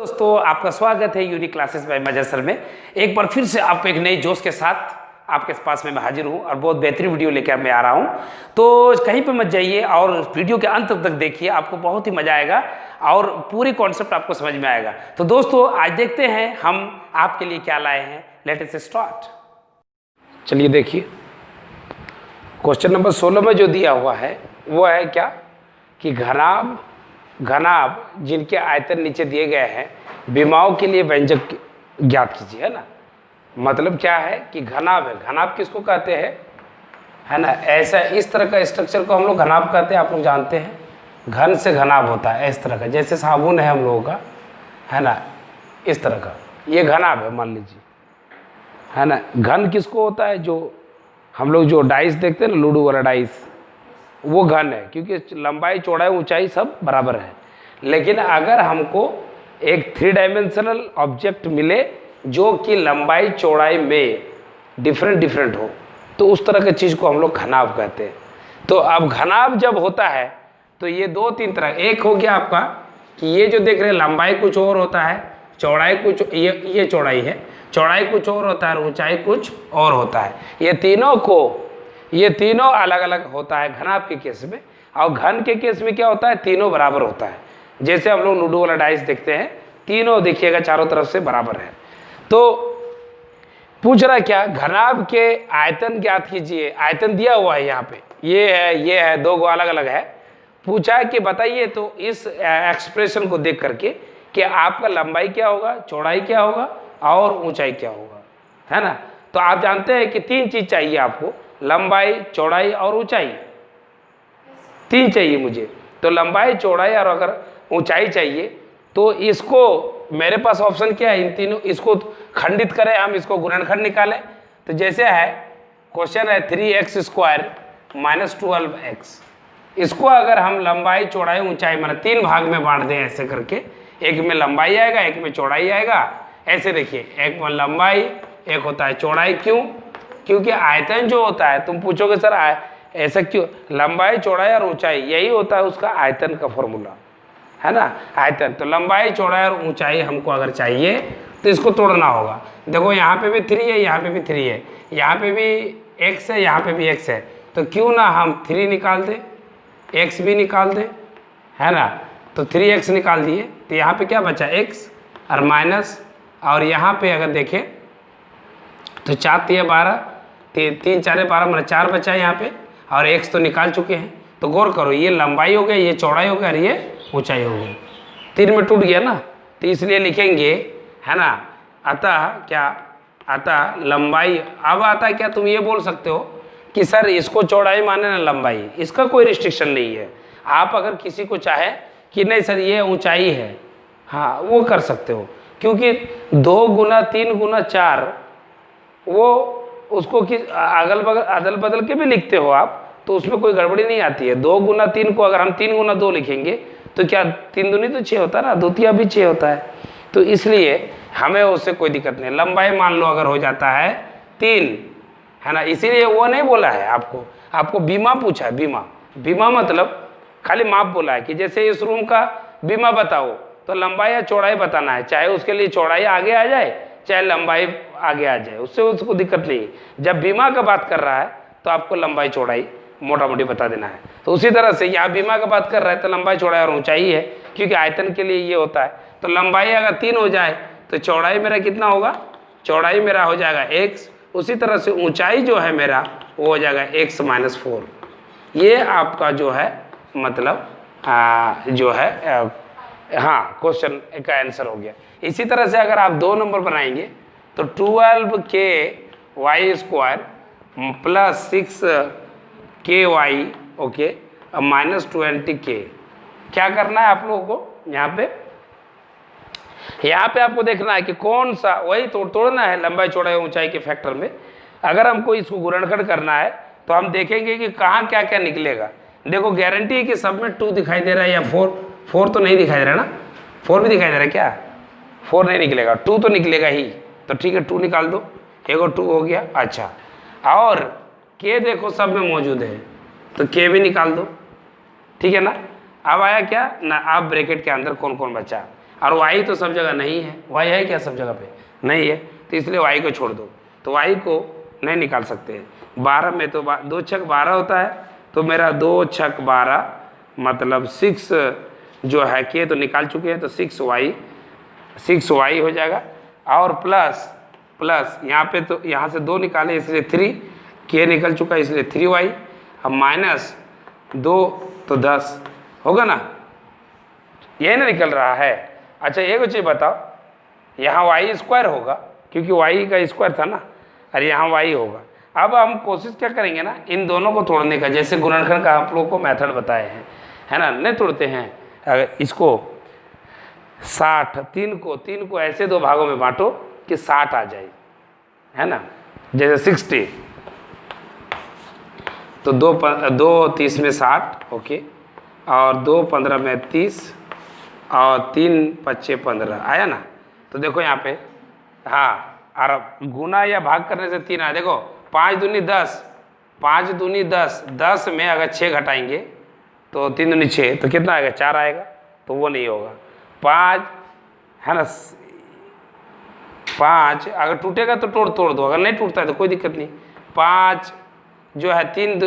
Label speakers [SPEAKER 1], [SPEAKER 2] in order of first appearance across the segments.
[SPEAKER 1] दोस्तों, आपका स्वागत है यूनिक क्लासेस बाय मजर सर में। एक बार फिर से आपको एक नए जोश के साथ आपके पास में मैं हाजिर हूँ और बहुत बेहतरीन वीडियो लेकर मैं आ रहा हूँ। तो कहीं पे मत जाइए और वीडियो के अंत तक देखिए, आपको बहुत ही मजा आएगा और पूरी कॉन्सेप्ट आपको समझ में आएगा। तो दोस्तों, आज देखते हैं हम आपके लिए क्या लाए हैं। Let us start. चलिए देखिए, क्वेश्चन नंबर 16 में जो दिया हुआ है वो है क्या कि घनाभ जिनके आयतन नीचे दिए गए हैं, विमाओं के लिए व्यंजक ज्ञात कीजिए, है ना। मतलब क्या है कि घनाभ है। घनाभ किसको कहते हैं, है ना। ऐसा इस तरह का स्ट्रक्चर को हम लोग घनाभ कहते हैं। आप लोग जानते हैं घन से घनाभ होता है इस तरह का, जैसे साबुन है हम लोगों का, है ना, इस तरह का ये घनाभ है मान लीजिए, है ना। घन किसको होता है, जो हम लोग जो डाइस देखते हैं ना, लूडो वाला डाइस, वो घन है क्योंकि लंबाई चौड़ाई ऊंचाई सब बराबर है। लेकिन अगर हमको एक 3 डायमेंशनल ऑब्जेक्ट मिले जो कि लंबाई चौड़ाई में डिफरेंट हो, तो उस तरह की चीज़ को हम लोग घनाभ कहते हैं। तो अब घनाभ जब होता है तो ये 2-3 तरह, एक हो गया आपका कि ये जो देख रहे हैं लंबाई कुछ और होता है, चौड़ाई कुछ, ये चौड़ाई है, चौड़ाई कुछ और होता है और ऊंचाई कुछ और होता है। ये तीनों अलग अलग होता है घनाभ के केस में। और घन के केस में क्या होता है, तीनों बराबर होता है। जैसे हम लोग लूडो वाला डाइस देखते हैं, तीनों देखिएगा चारों तरफ से बराबर है। तो पूछ रहा क्या, घनाभ के आयतन ज्ञात कीजिए। आयतन दिया हुआ है यहाँ पे, ये है, दो अलग अलग है। पूछा है कि बताइए तो इस एक्सप्रेशन को देख करके कि आपका लंबाई क्या होगा, चौड़ाई क्या होगा और ऊंचाई क्या होगा, है ना। तो आप जानते हैं कि 3 चीज चाहिए आपको, लंबाई चौड़ाई और ऊंचाई, 3 चाहिए मुझे। तो लंबाई चौड़ाई और अगर ऊंचाई चाहिए तो इसको मेरे पास ऑप्शन क्या है, इन तीनों इसको खंडित करें, हम इसको गुणनखंड निकालें। तो जैसे है क्वेश्चन है 3x² - 12x, इसको अगर हम लंबाई चौड़ाई ऊंचाई मतलब 3 भाग में बांट दें ऐसे करके, एक में लंबाई आएगा एक में चौड़ाई आएगा। ऐसे देखिए, एक में लंबाई एक होता है चौड़ाई। क्यों? क्योंकि आयतन जो होता है, तुम पूछोगे सर ऐसा क्यों, लंबाई चौड़ाई और ऊंचाई यही होता है उसका आयतन का फॉर्मूला, है ना, आयतन। तो लंबाई चौड़ाई और ऊंचाई हमको अगर चाहिए तो इसको तोड़ना होगा। देखो यहाँ पे भी 3 है, यहाँ पे भी 3 है, यहाँ पे भी x है, यहाँ पे भी x है। तो क्यों ना हम 3 निकाल दें, x भी निकाल दें, है ना। तो 3x निकाल दिए तो यहाँ पे क्या बचा, x और माइनस, और यहाँ पे अगर देखें तो 4 × 12, 3 × 4 = 12 मतलब 4 बचा है यहाँ पे, और x तो निकाल चुके हैं। तो गौर करो, ये लंबाई हो गया, ये चौड़ाई हो गया और ये ऊंचाई हो गई। 3 में टूट गया ना, तो इसलिए लिखेंगे, है ना, अतः लंबाई। अब आता क्या, तुम ये बोल सकते हो कि सर इसको चौड़ाई माने ना लंबाई, इसका कोई रिस्ट्रिक्शन नहीं है। आप अगर किसी को चाहे कि नहीं सर ये ऊंचाई है, हाँ वो कर सकते हो, क्योंकि 2 × 3 × 4 वो उसको अदल बदल के भी लिखते हो आप, तो उसमें कोई गड़बड़ी नहीं आती है। 2 × 3 को अगर हम 3 × 2 लिखेंगे तो क्या 3 दूनी तो 6 होता है ना, द्वितीय भी 6 होता है। तो इसलिए हमें उससे कोई दिक्कत नहीं। लंबाई मान लो अगर हो जाता है 3, है ना, इसीलिए वो नहीं बोला है आपको बीमा पूछा है। बीमा मतलब खाली माप बोला है कि जैसे इस रूम का बीमा बताओ, तो लंबाई या चौड़ाई बताना है, चाहे उसके लिए चौड़ाई आगे आ जाए चाहे लंबाई आगे आ जाए, उससे उसको दिक्कत नहीं। जब बीमा का बात कर रहा है तो आपको लंबाई चौड़ाई मोटा मोटी बता देना है। तो उसी तरह से यहाँ बीमा का बात कर रहा है तो लंबाई चौड़ाई और ऊंचाई है, क्योंकि आयतन के लिए ये होता है। तो लंबाई अगर 3 हो जाए तो चौड़ाई मेरा कितना होगा, चौड़ाई मेरा हो जाएगा x, उसी तरह से ऊंचाई जो है मेरा वो हो जाएगा x - 4। ये आपका जो है मतलब जो है हाँ क्वेश्चन का आंसर हो गया। इसी तरह से अगर आप 2 नंबर बनाएंगे तो 12k² + 6ky, ओके, -20k। क्या करना है आप लोगों को, यहाँ पे आपको देखना है कि कौन सा, वही तोड़ना है लंबाई चौड़ाई ऊंचाई के फैक्टर में। अगर हमको इसको गुणनखंड करना है तो हम देखेंगे कि कहाँ क्या क्या निकलेगा। देखो गारंटी है कि सब में 2 दिखाई दे रहा है, या 4 तो नहीं दिखाई दे रहा है ना, 4 भी दिखाई दे रहा है क्या, 4 नहीं निकलेगा, 2 तो निकलेगा ही। तो ठीक है, 2 निकाल दो, एगो 2 हो गया। अच्छा, और k देखो सब में मौजूद है तो k भी निकाल दो, ठीक है ना। अब आया क्या ना, आप ब्रैकेट के अंदर कौन कौन बचा, और वाई तो सब जगह नहीं है, वाई है क्या सब जगह पे? नहीं है, तो इसलिए वाई को छोड़ दो, तो वाई को नहीं निकाल सकते। 12 में तो 2 छक 12 होता है, तो मेरा 2 छक 12 मतलब 6 जो है के तो निकाल चुके हैं, तो 6y हो जाएगा। और प्लस यहाँ पे तो यहाँ से 2 निकाले इसलिए 3, के निकल चुका है इसलिए 3y, अब माइनस 2 तो 10 होगा ना, ये ना निकल रहा है। अच्छा एक चीज़ बताओ, यहाँ y² होगा क्योंकि y का स्क्वायर था ना, और यहाँ y होगा। अब हम कोशिश क्या करेंगे ना, इन दोनों को तोड़ने का, जैसे गुणनखंड का आप लोगों को मेथड बताए हैं, है ना, नहीं तोड़ते हैं। अगर इसको 60 3 को ऐसे 2 भागों में बांटो कि 60 आ जाए, है ना, जैसे 60 तो 2 30 में 60, ओके, और 2 15 में 30 और 3 25 15 आया ना। तो देखो यहाँ पे हाँ, और गुना या भाग करने से 3 आया। देखो 5 दूनी 10, 5 दूनी 10, 10 में अगर 6 घटाएंगे तो 3 दूनी 6, तो कितना आएगा? 4 आएगा, तो वो नहीं होगा। 5 है ना, 5 अगर टूटेगा तो तोड़ दो, अगर नहीं टूटता है तो कोई दिक्कत नहीं। 5 जो है 3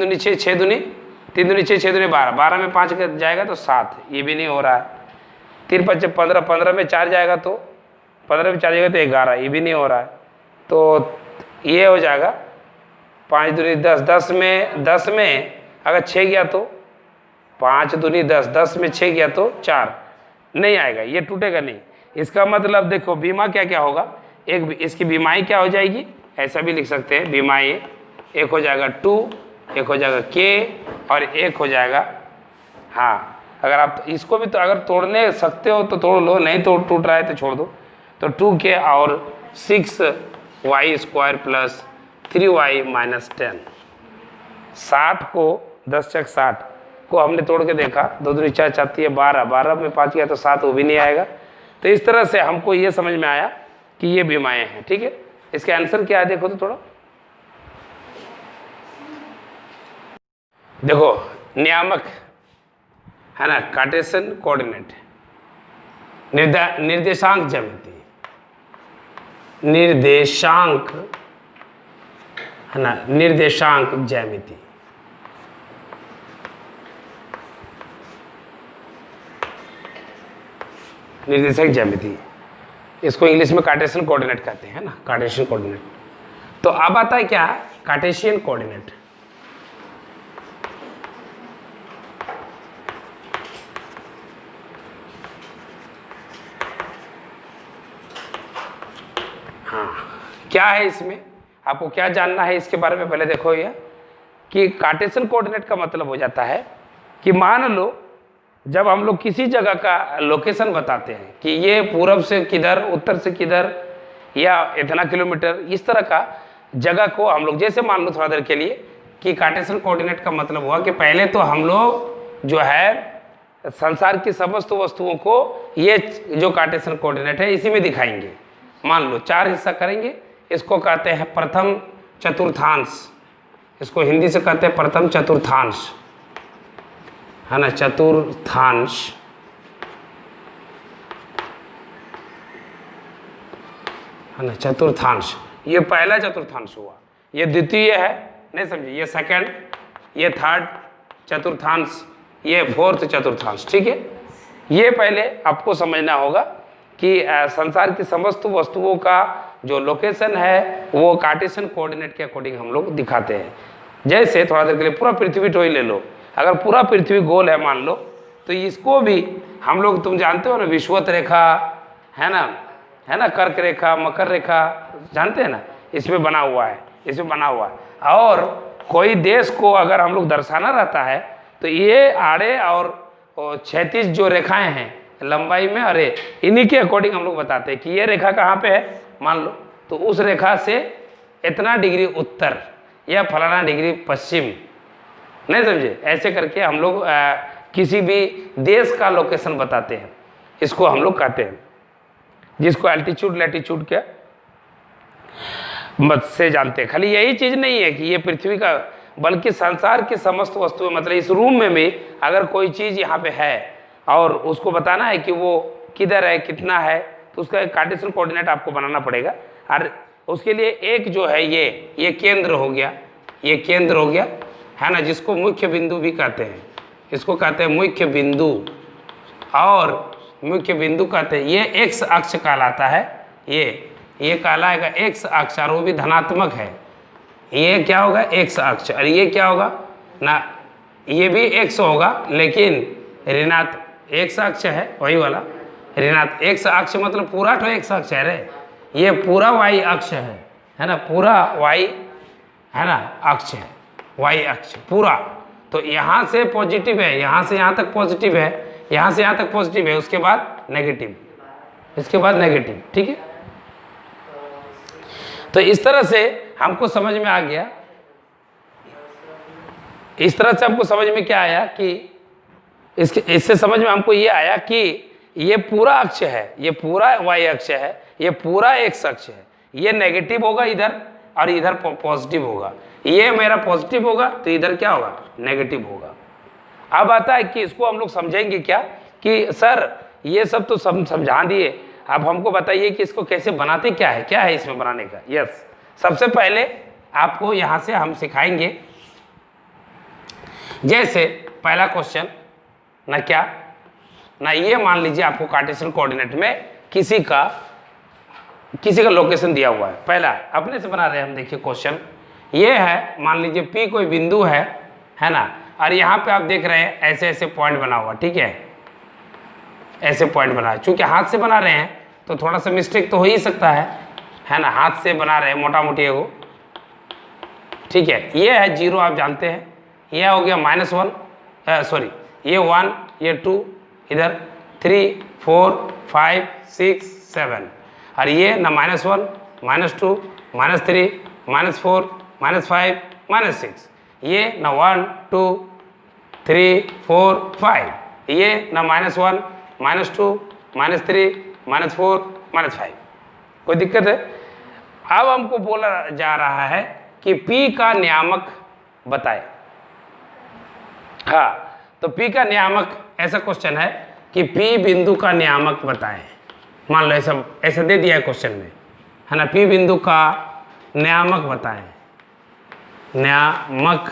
[SPEAKER 1] दूनी 6, 6 दूनी 3 दूनी 6, 6 दूनी 12, 12 में 5 जाएगा तो 7, ये भी नहीं हो रहा है। 3 5 15, 15 में 4 जाएगा तो 15 में 4 जाएगा तो 11, ये भी नहीं हो रहा है। तो ये हो जाएगा 5 दूनी 10, 10 में अगर 6 गया तो 5 दूनी 10, 10 में 6 गया तो 4, नहीं आएगा, ये टूटेगा नहीं। इसका मतलब देखो बीमा क्या क्या होगा, एक इसकी बीमाई क्या हो जाएगी, ऐसा भी लिख सकते हैं, बीमाई एक हो जाएगा 2, एक हो जाएगा k और एक हो जाएगा, हाँ अगर आप इसको भी तो अगर तोड़ने सकते हो तो तोड़ लो, नहीं तो टूट रहा है तो छोड़ दो। तो 2k और 6y² प्लस 3y माइनस 10, 60 को 10 छक 60 को हमने तोड़ के देखा, 2 दूनी 4 चाहती है 12, 12 में 5 गया तो 7, वो भी नहीं आएगा। तो इस तरह से हमको ये समझ में आया कि ये बीमाएँ हैं, ठीक है। इसके आंसर क्या है देखो तो थोड़ा देखो, नियामक है ना, कार्टेशियन कोऑर्डिनेट, निर्देशांक ज्यामिति, निर्देशांक है ना, निर्देशांक ज्यामिति, निर्देशांक ज्यामिति, इसको इंग्लिश में कार्टेशियन कोऑर्डिनेट कहते हैं ना, कार्टेशियन कोऑर्डिनेट। तो अब आता है क्या, कार्टेशियन कोऑर्डिनेट। क्या है इसमें, आपको क्या जानना है इसके बारे में, पहले देखो ये कि कार्टेशियन कोऑर्डिनेट का मतलब हो जाता है कि मान लो जब हम लोग किसी जगह का लोकेशन बताते हैं कि ये पूरब से किधर, उत्तर से किधर, या इतना किलोमीटर, इस तरह का जगह को हम लोग, जैसे मान लो थोड़ा देर के लिए कि कार्टेशियन कोऑर्डिनेट का मतलब हुआ कि पहले तो हम लोग जो है संसार की समस्त वस्तुओं को ये जो कार्टेशियन कोऑर्डिनेट है इसी में दिखाएंगे। मान लो 4 हिस्सा करेंगे, इसको कहते हैं प्रथम चतुर्थांश, इसको हिंदी से कहते हैं प्रथम चतुर्थांश, है ना, चतुर्थांश, है ना, चतुर्थांश, ये पहला चतुर्थांश हुआ, ये द्वितीय है, नहीं समझे, ये सेकंड, ये थर्ड चतुर्थांश, ये फोर्थ चतुर्थांश, ठीक है। ये पहले आपको समझना होगा कि संसार की समस्त वस्तुओं का जो लोकेशन है वो कार्टेशियन कोऑर्डिनेट के अकॉर्डिंग हम लोग दिखाते हैं। जैसे थोड़ा देर के लिए पूरा पृथ्वी टोई ले लो, अगर पूरा पृथ्वी गोल है मान लो, तो इसको भी हम लोग, तुम जानते हो ना, विषुवत रेखा है ना, कर्क रेखा, मकर रेखा, जानते हैं ना, इसमें बना हुआ है, इसमें बना हुआ है। और कोई देश को अगर हम लोग दर्शाना रहता है तो ये आड़े और क्षैतिज जो रेखाएं हैं लंबाई में, अरे इन्हीं के अकॉर्डिंग हम लोग बताते हैं कि ये रेखा कहाँ पे है, मान लो तो उस रेखा से इतना डिग्री उत्तर या फलाना डिग्री पश्चिम, नहीं समझे, ऐसे करके हम लोग किसी भी देश का लोकेशन बताते हैं, इसको हम लोग कहते हैं, जिसको एल्टीट्यूड लैटीट्यूड के मत से जानते हैं। खाली यही चीज़ नहीं है कि ये पृथ्वी का, बल्कि संसार की समस्त वस्तुएं, मतलब इस रूम में भी अगर कोई चीज़ यहाँ पे है और उसको बताना है कि वो किधर है, कितना है, तो उसका एक कार्टेशियन कोऑर्डिनेट आपको बनाना पड़ेगा। और उसके लिए एक जो है ये केंद्र हो गया, ये केंद्र हो गया, है ना, जिसको मुख्य बिंदु भी कहते हैं, इसको कहते हैं मुख्य बिंदु, और मुख्य बिंदु कहते हैं। ये एक्स अक्ष कहलाता है, ये कहलाएगा एक्स अक्ष, और वो भी धनात्मक है। ये क्या होगा, एक्स अक्ष, और ये क्या होगा ना, ये भी एक्स होगा लेकिन ऋणात्मक एक्स अक्ष है, वही वाला ऋणात्मक एक्स अक्ष, मतलब पूरा तो एक्स अक्ष है रे, ये पूरा वाई अक्ष है ना, पूरा वाई है ना अक्ष है, वाई अक्ष पूरा। तो यहाँ से पॉजिटिव है, यहाँ से यहाँ तक पॉजिटिव है, यहाँ से यहाँ तक पॉजिटिव है, उसके बाद नेगेटिव, इसके बाद नेगेटिव, ठीक है। तो इस तरह से हमको समझ में आ गया, इस तरह से हमको समझ में क्या आया कि इससे समझ में हमको ये आया कि ये पूरा अक्ष है, ये पूरा वाई अक्ष है, ये पूरा एक्स अक्ष है, ये नेगेटिव होगा इधर और इधर पॉजिटिव होगा, ये मेरा पॉजिटिव होगा तो इधर क्या होगा, नेगेटिव होगा। अब आता है कि इसको हम लोग समझेंगे क्या कि सर ये सब तो समझा दिए, अब हमको बताइए कि इसको कैसे बनाते, क्या है इसमें बनाने का। यस, सबसे पहले आपको यहाँ से हम सिखाएंगे, जैसे पहला क्वेश्चन ना क्या ना, ये मान लीजिए आपको कार्टेशियन कोऑर्डिनेट में किसी का लोकेशन दिया हुआ है। पहला अपने से बना रहे हैं हम, देखिए क्वेश्चन ये है, मान लीजिए P कोई बिंदु है ना, और यहाँ पे आप देख रहे हैं ऐसे ऐसे पॉइंट बना हुआ, ठीक है, ऐसे पॉइंट बना है। चूंकि हाथ से बना रहे हैं तो थोड़ा सा मिस्टेक तो हो ही सकता है ना, हाथ से बना रहे हैं मोटा मोटी एगो, ठीक है। ये है 0, आप जानते हैं, यह हो गया -1, सॉरी ये 1, ये 2, इधर 3 4 5 6 7, और ये ना -1 -2 -3 -4 -5 -6, ये ना 1 2 3 4 5, ये ना -1 -2 -3 -4 -5। कोई दिक्कत है? अब हमको बोला जा रहा है कि P का नियामक बताए। हाँ, तो P का नियामक, ऐसा क्वेश्चन है कि P बिंदु का नियामक बताएं। मान लो ऐसा दे दिया है क्वेश्चन में, है ना, P बिंदु का नियामक बताएं, नियामक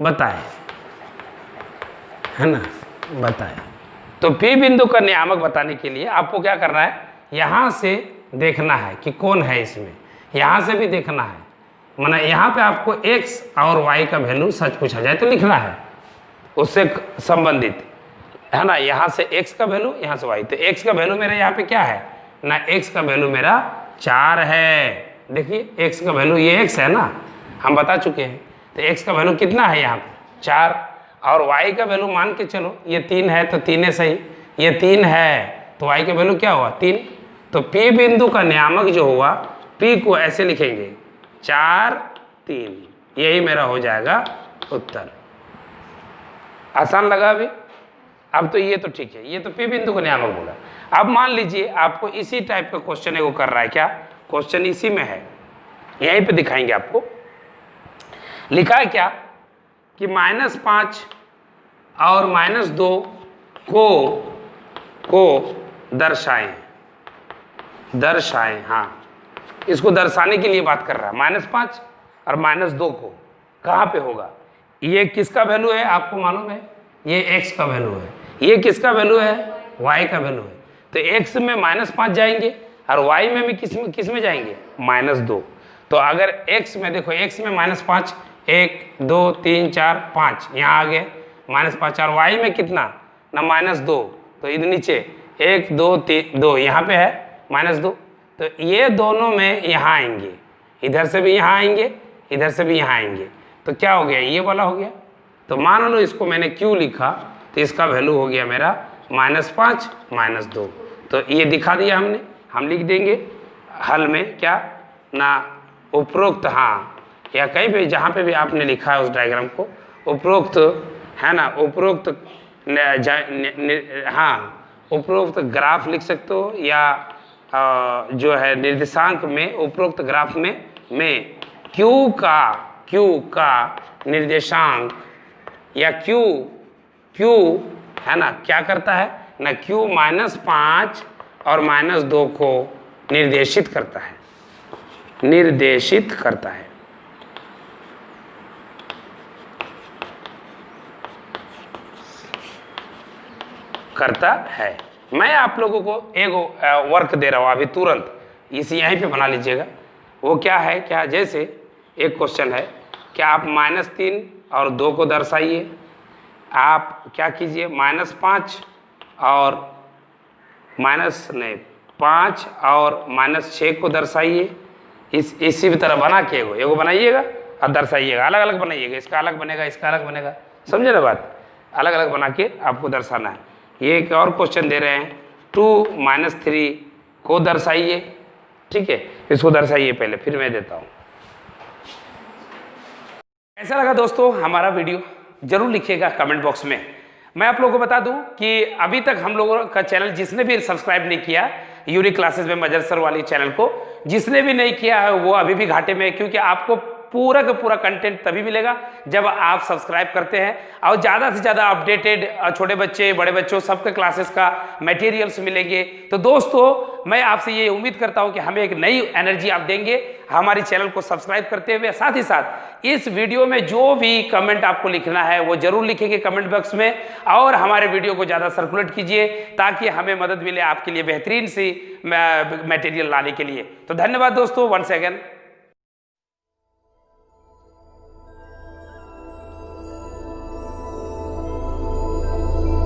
[SPEAKER 1] बताएं, है ना, बताएं। तो P बिंदु का नियामक बताने के लिए आपको क्या करना है, यहाँ से देखना है कि कौन है इसमें, यहाँ से भी देखना है, माना यहाँ पे आपको x और y का वैल्यू सच पूछा जाए तो लिखना है उससे संबंधित, है ना, यहाँ से x का वैल्यू, यहाँ से y, तो x का वैल्यू मेरा यहाँ पे क्या है ना, x का वैल्यू मेरा 4 है। देखिए x का वैल्यू, ये x है ना, हम बता चुके हैं, तो x का वैल्यू कितना है यहाँ पे 4, और y का वैल्यू मान के चलो ये 3 है तो 3 है सही, ये 3 है तो y का वैल्यू क्या हुआ 3। तो P बिंदु का नियामक जो हुआ, P को ऐसे लिखेंगे 4 3, यही मेरा हो जाएगा उत्तर। आसान लगा अभी? अब तो ये तो ठीक है, ये तो P बिंदु का नियामक बोला। अब मान लीजिए आपको इसी टाइप का क्वेश्चन एगो कर रहा है, क्या क्वेश्चन इसी में है, यहीं पे दिखाएंगे आपको। लिखा है क्या कि -5 और -2 को दर्शाएं। हाँ, इसको दर्शाने के लिए बात कर रहा है, -5 और -2 को कहाँ पे होगा, ये किसका वैल्यू है आपको मालूम है, ये x का वैल्यू है, ये किसका वैल्यू है, y का वैल्यू है। तो x में -5 जाएंगे और y में भी किस में जाएंगे, -2। तो अगर x में देखो, x में -5, 1 2 3 4 5 यहाँ आ गए -5, और y में कितना ना -2, तो इधर नीचे 1 2 3 2 यहाँ पे है -2, तो ये दोनों में यहाँ आएंगे, इधर से भी यहाँ आएंगे, इधर से भी यहाँ आएंगे, तो क्या हो गया, ये वाला हो गया। तो मान लो इसको मैंने क्यों लिखा, तो इसका वैल्यू हो गया मेरा -5 -2, तो ये दिखा दिया हमने, हम लिख देंगे हल में क्या ना, उपरोक्त, हाँ, या कहीं पे जहाँ पे भी आपने लिखा है उस डायग्राम को उपरोक्त, है ना, उपरोक्त हाँ, उपरोक्त ग्राफ लिख सकते हो, या जो है निर्देशांक में, उपरोक्त ग्राफ में Q का निर्देशांक, या Q है ना क्या करता है, ना Q -5 और -2 को निर्देशित करता है, निर्देशित करता है। करता है। मैं आप लोगों को एक वर्क दे रहा हूं अभी तुरंत, इसे यहीं पे बना लीजिएगा। वो क्या है, क्या जैसे एक क्वेश्चन है, क्या आप -3 और 2 को दर्शाइए। आप क्या कीजिए, -5 और -5 और -6 को दर्शाइए। इसी भी तरह बना के एगो बनाइएगा और दर्शाइएगा, अलग अलग बनाइएगा, इसका अलग बनेगा, इसका अलग बनेगा, समझे ना बात। अलग अलग बना के आपको दर्शाना है। ये एक और क्वेश्चन दे रहे हैं, 2 - 3 को दर्शाइए। ठीक है, इसको दर्शाइए पहले, फिर मैं देता हूँ। कैसा लगा दोस्तों हमारा वीडियो, जरूर लिखिएगा कमेंट बॉक्स में। मैं आप लोगों को बता दूं कि अभी तक हम लोगों का चैनल जिसने भी सब्सक्राइब नहीं किया, यूनिक क्लासेस में मजर सर वाली चैनल को जिसने भी नहीं किया है वो अभी भी घाटे में है, क्योंकि आपको पूरा का पूरा कंटेंट तभी मिलेगा जब आप सब्सक्राइब करते हैं और ज़्यादा से ज़्यादा अपडेटेड छोटे बच्चे बड़े बच्चों सबके क्लासेस का मटेरियल्स मिलेंगे। तो दोस्तों मैं आपसे ये उम्मीद करता हूँ कि हमें एक नई एनर्जी आप देंगे हमारी चैनल को सब्सक्राइब करते हुए। साथ ही साथ इस वीडियो में जो भी कमेंट आपको लिखना है वो जरूर लिखेंगे कमेंट बॉक्स में, और हमारे वीडियो को ज़्यादा सर्कुलेट कीजिए ताकि हमें मदद मिले आपके लिए बेहतरीन सी मटेरियल लाने के लिए। तो धन्यवाद दोस्तों, वंस अगेन।